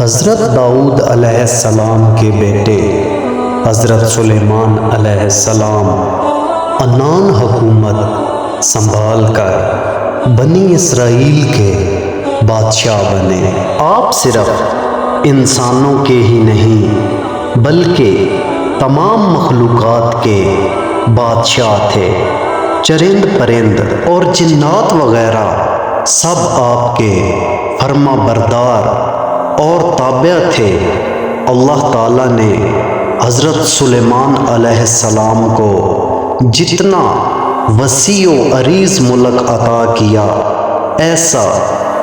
حضرت داؤد علیہ السلام کے بیٹے حضرت سلیمان علیہ السلام عنان حکومت سنبھال کر بنی اسرائیل کے بادشاہ بنے۔ آپ صرف انسانوں کے ہی نہیں بلکہ تمام مخلوقات کے بادشاہ تھے۔ چرند پرند اور جنات وغیرہ سب آپ کے فرما بردار اور تابع تھے۔ اللہ تعالیٰ نے حضرت سلیمان علیہ السلام کو جتنا وسیع و عریض ملک عطا کیا ایسا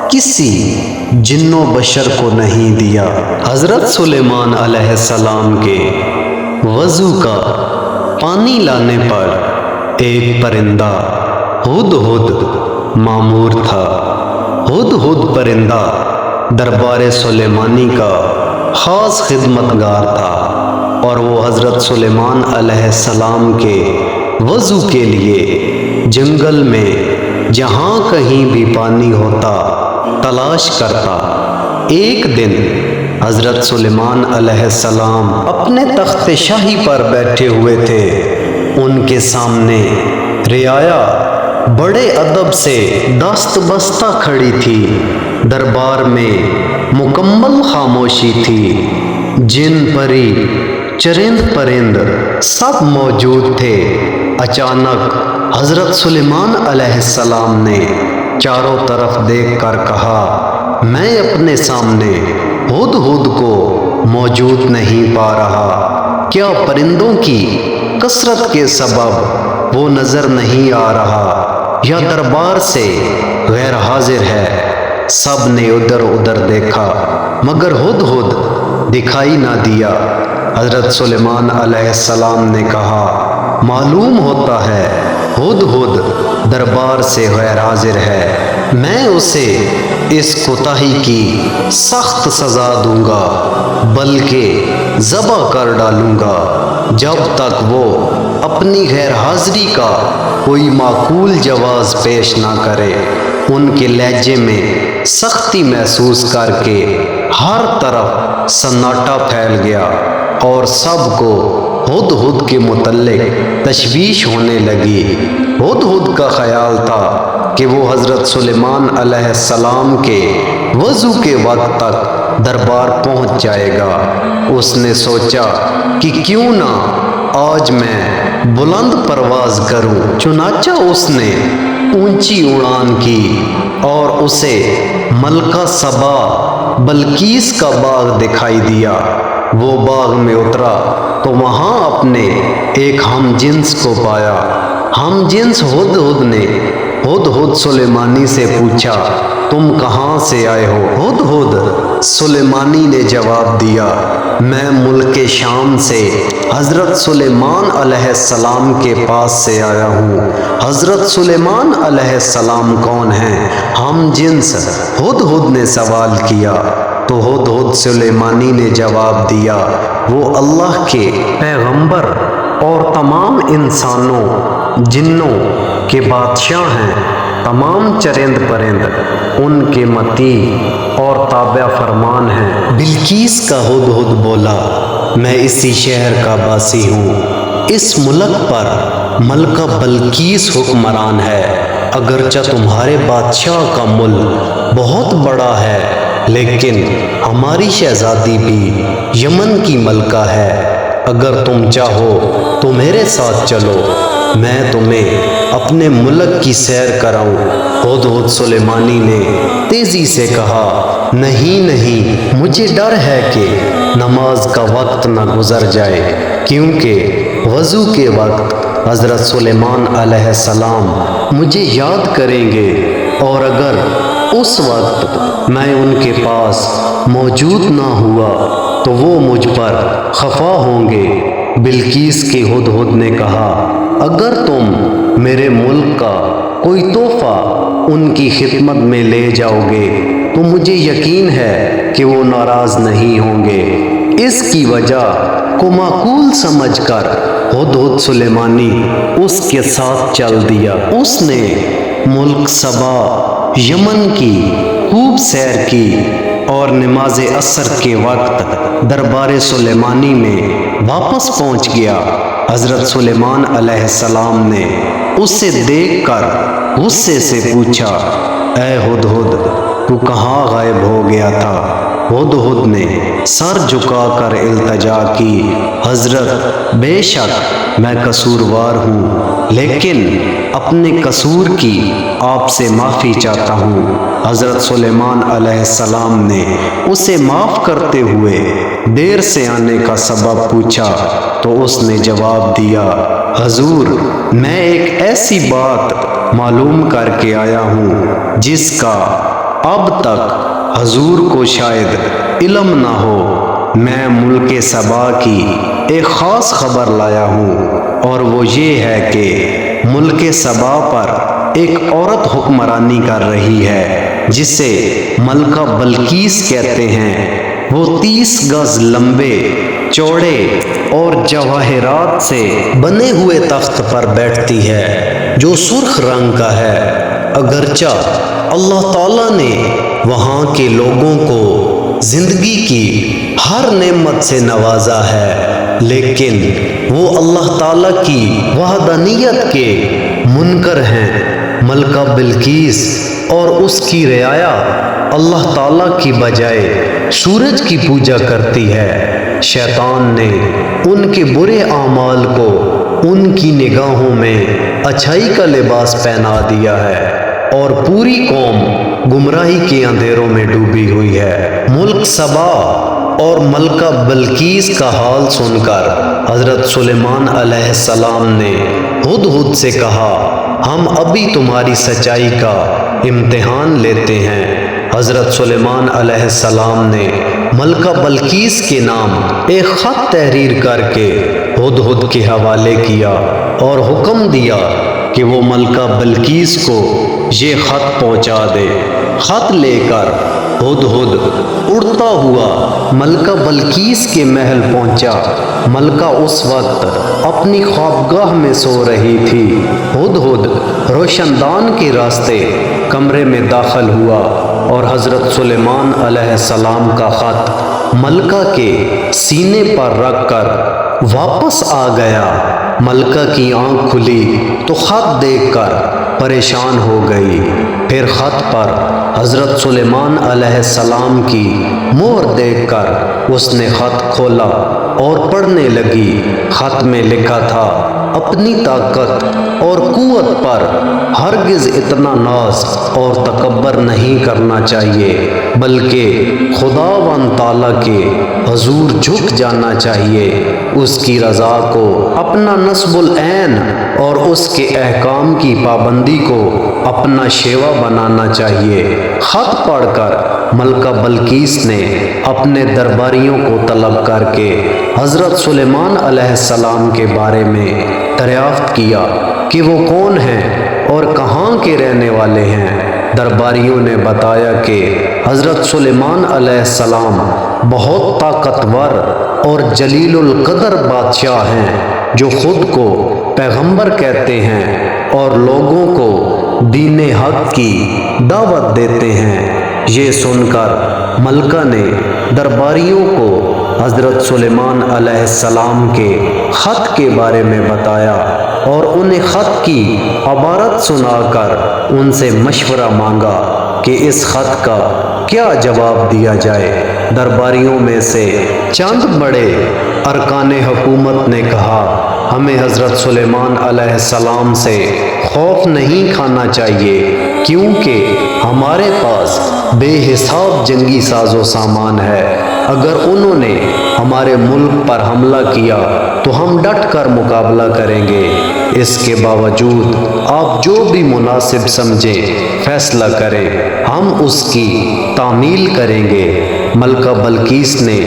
کسی جن و بشر کو نہیں دیا۔ حضرت سلیمان علیہ السلام کے وضو کا پانی لانے پر ایک پرندہ ہدہد مامور تھا۔ ہدہد پرندہ دربار سلیمانی کا خاص خدمتگار تھا اور وہ حضرت سلیمان علیہ السلام کے وضو کے لیے جنگل میں جہاں کہیں بھی پانی ہوتا تلاش کرتا۔ ایک دن حضرت سلیمان علیہ السلام اپنے تخت شاہی پر بیٹھے ہوئے تھے۔ ان کے سامنے رعایا بڑے ادب سے دست بستہ کھڑی تھی۔ دربار میں مکمل خاموشی تھی۔ جن پری چرند پرند سب موجود تھے۔ اچانک حضرت سلیمان علیہ السلام نے چاروں طرف دیکھ کر کہا، میں اپنے سامنے ہدہد کو موجود نہیں پا رہا۔ کیا پرندوں کی کثرت کے سبب وہ نظر نہیں آ رہا یا دربار سے غیر حاضر ہے؟ سب نے ادھر ادھر دیکھا مگر ہدہد دکھائی نہ دیا۔ حضرت سلیمان علیہ السلام نے کہا، معلوم ہوتا ہے ہدہد دربار سے غیر حاضر ہے۔ میں اسے اس کوتاہی کی سخت سزا دوں گا بلکہ ذبح کر ڈالوں گا جب تک وہ اپنی غیر حاضری کا کوئی معقول جواز پیش نہ کرے۔ ان کے لہجے میں سختی محسوس کر کے ہر طرف سناٹا پھیل گیا اور سب کو ہدہد کے متعلق تشویش ہونے لگی۔ ہدہد کا خیال تھا کہ وہ حضرت سلیمان علیہ السلام کے وضو کے وقت تک دربار پہنچ جائے گا۔ اس نے سوچا کہ کیوں نہ آج میں بلند پرواز کروں۔ چنانچہ اس نے اونچی اڑان کی اور اسے ملکہ سبا بلقیس کا باغ دکھائی دیا۔ وہ باغ میں اترا تو وہاں اپنے ایک ہم جنس کو پایا۔ ہم جنس ہدہد نے ہدہد سلیمانی سے پوچھا، تم کہاں سے آئے ہو؟ ہدہد سلیمانی نے جواب دیا، میں ملک شام سے حضرت سلیمان علیہ السلام کے پاس سے آیا ہوں۔ حضرت سلیمان علیہ السلام کون ہیں؟ ہم جنس ہدہد نے سوال کیا تو ہدہد سلیمانی نے جواب دیا، وہ اللہ کے پیغمبر اور تمام انسانوں جنوں کے بادشاہ ہیں۔ تمام چرند پرند ان کے مطیع اور تابع فرمان ہیں۔ بلقیس کا ہدہد بولا، میں اسی شہر کا باسی ہوں۔ اس ملک پر ملکہ بلقیس حکمران ہے۔ اگرچہ تمہارے بادشاہ کا ملک بہت بڑا ہے لیکن ہماری شہزادی بھی یمن کی ملکہ ہے۔ اگر تم چاہو تو میرے ساتھ چلو، میں تمہیں اپنے ملک کی سیر کراؤں۔ ہدہد سلیمانی نے تیزی سے کہا، نہیں نہیں، مجھے ڈر ہے کہ نماز کا وقت نہ گزر جائے، کیونکہ وضو کے وقت حضرت سلیمان علیہ السلام مجھے یاد کریں گے اور اگر اس وقت میں ان کے پاس موجود نہ ہوا تو وہ مجھ پر خفا ہوں گے۔ بلقیس کے ہدہد نے کہا، اگر تم میرے ملک کا کوئی تحفہ ان کی خدمت میں لے جاؤ گے تو مجھے یقین ہے کہ وہ ناراض نہیں ہوں گے۔ اس کی وجہ کو معقول سمجھ کر ہدہد سلیمانی اس کے ساتھ چل دیا۔ اس نے ملک سبا یمن کی خوب سیر کی اور نماز عصر کے وقت دربار سلیمانی میں واپس پہنچ گیا۔ حضرت سلیمان علیہ السلام نے اسے دیکھ کر غصے سے پوچھا، اے ہدہد، تو کہاں غائب ہو گیا تھا؟ ہدہد نے سر جھکا کر التجا کی، حضرت بے شک میں قصوروار ہوں، لیکن اپنے قصور کی آپ سے معافی چاہتا ہوں۔ حضرت سلیمان علیہ السلام نے اسے معاف کرتے ہوئے دیر سے آنے کا سبب پوچھا تو اس نے جواب دیا، حضور میں ایک ایسی بات معلوم کر کے آیا ہوں جس کا اب تک حضور کو شاید علم نہ ہو۔ میں ملک سبا کی ایک خاص خبر لایا ہوں، اور وہ یہ ہے کہ ملک سبا پر ایک عورت حکمرانی کر رہی ہے جسے ملکہ بلقیس کہتے ہیں۔ وہ 30 گز لمبے چوڑے اور جواہرات سے بنے ہوئے تخت پر بیٹھتی ہے جو سرخ رنگ کا ہے۔ اگرچہ اللہ تعالیٰ نے وہاں کے لوگوں کو زندگی کی ہر نعمت سے نوازا ہے، لیکن وہ اللہ تعالیٰ کی وحدانیت کے منکر ہیں۔ ملکہ بلقیس اور اس کی رعایا اللہ تعالیٰ کی بجائے سورج کی پوجا کرتی ہے۔ شیطان نے ان کے برے اعمال کو ان کی نگاہوں میں اچھائی کا لباس پہنا دیا ہے، اور پوری قوم گمراہی کے اندھیروں میں ڈوبی ہوئی ہے۔ ملک سبا اور ملکہ بلقیس کا حال سن کر حضرت سلیمان علیہ السلام نے ہدہد سے کہا، ہم ابھی تمہاری سچائی کا امتحان لیتے ہیں۔ حضرت سلیمان علیہ السلام نے ملکہ بلقیس کے نام ایک خط تحریر کر کے ہدہد کے حوالے کیا اور حکم دیا کہ وہ ملکہ بلقیس کو یہ خط پہنچا دے۔ خط لے کر ہدہد اڑتا ہوا ملکہ بلقیس کے محل پہنچا۔ ملکہ اس وقت اپنی خوابگاہ میں سو رہی تھی۔ ہدہد روشن دان کے راستے کمرے میں داخل ہوا اور حضرت سلیمان علیہ السلام کا خط ملکہ کے سینے پر رکھ کر واپس آ گیا۔ ملکہ کی آنکھ کھلی تو خط دیکھ کر پریشان ہو گئی۔ پھر خط پر حضرت سلیمان علیہ السلام کی مہر دیکھ کر اس نے خط کھولا اور پڑھنے لگی۔ خط میں لکھا تھا، اپنی طاقت اور قوت پر ہرگز اتنا ناز اور تکبر نہیں کرنا چاہیے، بلکہ خداوند تعالیٰ کے حضور جھک جانا چاہیے، اس کی رضا کو اپنا نصب العین اور اس کے احکام کی پابندی کو اپنا شیوا بنانا چاہیے۔ خط پڑھ کر ملکہ بلقیس نے اپنے درباریوں کو طلب کر کے حضرت سلیمان علیہ السلام کے بارے میں دریافت کیا کہ وہ کون ہیں اور کہاں کے رہنے والے ہیں۔ درباریوں نے بتایا کہ حضرت سلیمان علیہ السلام بہت طاقتور اور جلیل القدر بادشاہ ہیں، جو خود کو پیغمبر کہتے ہیں اور لوگوں کو دین حق کی دعوت دیتے ہیں۔ یہ سن کر ملکہ نے درباریوں کو حضرت سلیمان علیہ السلام کے خط کے بارے میں بتایا اور انہیں خط کی عبارت سنا کر ان سے مشورہ مانگا کہ اس خط کا کیا جواب دیا جائے۔ درباریوں میں سے چند بڑے ارکان حکومت نے کہا، ہمیں حضرت سلیمان علیہ السلام سے خوف نہیں کھانا چاہیے، کیونکہ ہمارے پاس بے حساب جنگی ساز و سامان ہے۔ اگر انہوں نے ہمارے ملک پر حملہ کیا تو ہم ڈٹ کر مقابلہ کریں گے۔ اس کے باوجود آپ جو بھی مناسب سمجھیں فیصلہ کریں، ہم اس کی تعمیل کریں گے۔ ملکہ بلقیس نے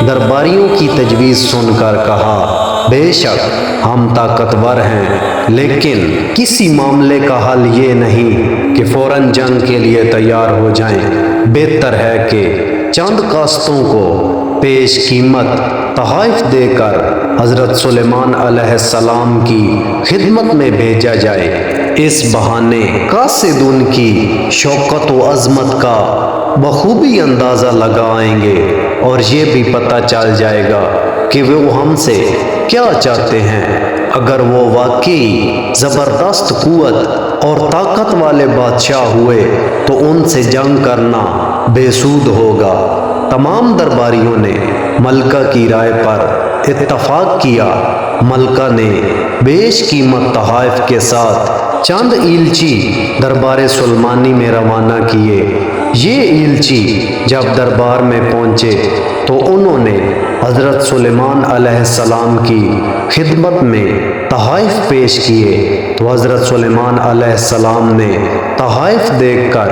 درباریوں کی تجویز سن کر کہا، بے شک ہم طاقتور ہیں، لیکن کسی معاملے کا حل یہ نہیں کہ فوراً جنگ کے لیے تیار ہو جائیں۔ بہتر ہے کہ چند قاصدوں کو پیش قیمت تحائف دے کر حضرت سلیمان علیہ السلام کی خدمت میں بھیجا جائے۔ اس بہانے قاصد ان کی شوکت و عظمت کا بخوبی اندازہ لگائیں گے اور یہ بھی پتہ چل جائے گا کہ وہ ہم سے کیا چاہتے ہیں۔ اگر وہ واقعی زبردست قوت اور طاقت والے بادشاہ ہوئے تو ان سے جنگ کرنا بے سود ہوگا۔ تمام درباریوں نے ملکہ کی رائے پر اتفاق کیا۔ ملکہ نے بیش قیمت تحائف کے ساتھ چند ایلچی دربار سلیمانی میں روانہ کیے۔ یہ ایلچی جب دربار میں پہنچے تو انہوں نے حضرت سلیمان علیہ السلام کی خدمت میں تحائف پیش کیے، تو حضرت سلیمان علیہ السلام نے تحائف دیکھ کر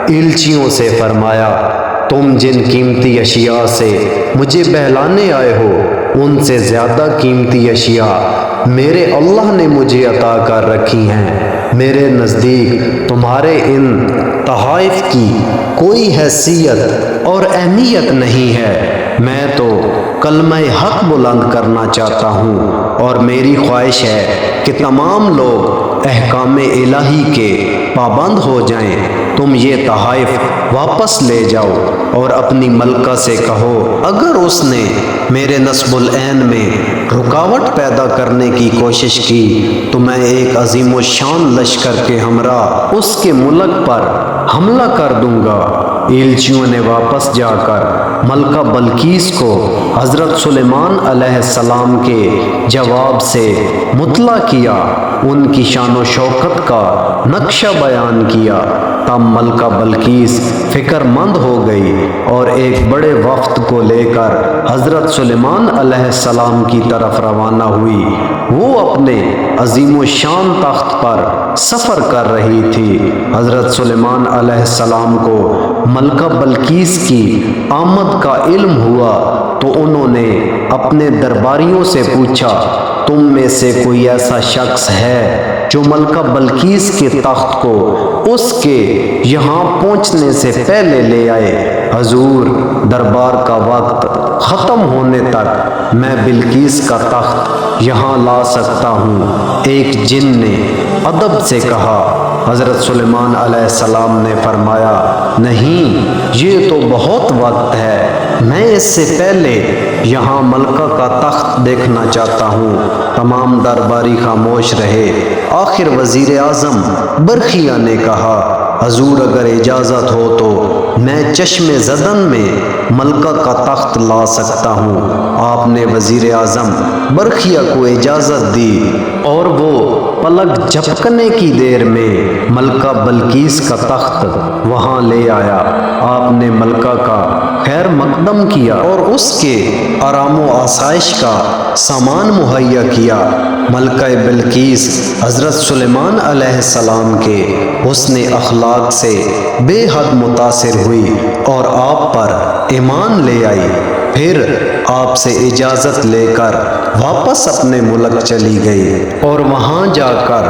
ایلچیوں سے فرمایا، تم جن قیمتی اشیاء سے مجھے بہلانے آئے ہو ان سے زیادہ قیمتی اشیاء میرے اللہ نے مجھے عطا کر رکھی ہیں۔ میرے نزدیک تمہارے ان تحائف کی کوئی حیثیت اور اہمیت نہیں ہے۔ میں تو کلمہ حق بلند کرنا چاہتا ہوں اور میری خواہش ہے کہ تمام لوگ احکام الہی کے پابند ہو جائیں۔ تم یہ تحائف واپس لے جاؤ اور اپنی ملکہ سے کہو اگر اس نے میرے نصب العین میں رکاوٹ پیدا کرنے کی کوشش کی تو میں ایک عظیم الشان لشکر کے ہمراہ اس کے ملک پر حملہ کر دوں گا۔ ایلچیوں نے واپس جا کر ملکہ بلقیس کو حضرت سلیمان علیہ السلام کے جواب سے مطلع کیا، ان کی شان و شوکت کا نقشہ بیان کیا۔ تب ملکہ بلقیس فکر مند ہو گئی اور ایک بڑے وفد کو لے کر حضرت سلیمان علیہ السلام کی طرف روانہ ہوئی۔ وہ اپنے عظیم الشان تخت پر سفر کر رہی تھی۔ حضرت سلیمان علیہ السلام کو ملکہ بلقیس کی آمد کا علم ہوا تو انہوں نے اپنے درباریوں سے پوچھا، تم میں سے کوئی ایسا شخص ہے جو ملکہ بلقیس کے تخت کو اس کے یہاں پہنچنے سے پہلے لے آئے؟ حضور، دربار کا وقت ختم ہونے تک میں بلقیس کا تخت یہاں لا سکتا ہوں، ایک جن نے ادب سے کہا۔ حضرت سلیمان علیہ السلام نے فرمایا، نہیں، یہ تو بہت وقت ہے، میں اس سے پہلے یہاں ملکہ کا تخت دیکھنا چاہتا ہوں۔ تمام درباری خاموش رہے۔ آخر وزیر اعظم برقیہ نے کہا، حضور اگر اجازت ہو تو میں چشم زدن میں ملکہ کا تخت لا سکتا ہوں۔ آپ نے وزیر اعظم برقیہ کو اجازت دی اور وہ پلک جھپکنے کی دیر میں ملکہ بلقیس کا تخت وہاں لے آیا۔ آپ نے ملکہ کا خیر مقدم کیا اور اس کے آرام و آسائش کا سامان مہیا کیا۔ ملکہ بلقیس حضرت سلیمان علیہ السلام کے حسن اخلاق سے بے حد متاثر ہوئی اور آپ پر ایمان لے آئی۔ پھر آپ سے اجازت لے کر واپس اپنے ملک چلی گئی اور وہاں جا کر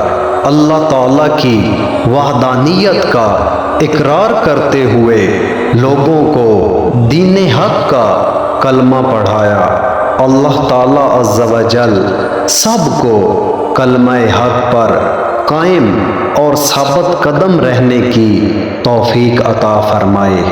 اللہ تعالیٰ کی وحدانیت کا اقرار کرتے ہوئے لوگوں کو دین حق کا کلمہ پڑھایا۔ اللہ تعالیٰ عز و جل سب کو کلمہ حق پر قائم اور ثابت قدم رہنے کی توفیق عطا فرمائے۔